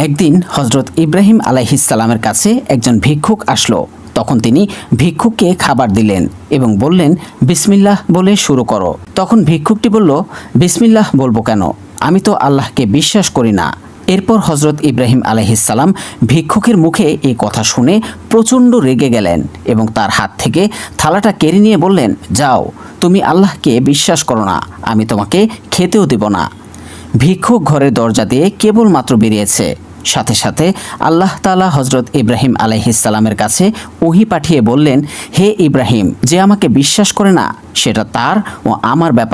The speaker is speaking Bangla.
একদিন হজরত ইব্রাহিম আলাইহিসসালামের কাছে একজন ভিক্ষুক আসলো। তখন তিনি ভিক্ষুককে খাবার দিলেন এবং বললেন, বিসমিল্লাহ বলে শুরু করো। তখন ভিক্ষুকটি বলল, বিসমিল্লাহ বলবো কেন? আমি তো আল্লাহকে বিশ্বাস করি না। এরপর হজরত ইব্রাহিম আলাইহিসসালাম ভিক্ষুকের মুখে এই কথা শুনে প্রচণ্ড রেগে গেলেন এবং তার হাত থেকে থালাটা কেড়ে নিয়ে বললেন, যাও, তুমি আল্লাহকে বিশ্বাস করো না, আমি তোমাকে খেতেও দেব না। ভিক্ষুক ঘরের দরজা দিয়ে কেবলমাত্র বেরিয়েছে, সাথে সাথে আল্লাহ তাআলা হজরত ইব্রাহিম আলাইহিসসালামের কাছে ওহী পাঠিয়ে বললেন, হে ইব্রাহিম, যে আমাকে বিশ্বাস করে না সেটা তার ও আমার ব্যাপার।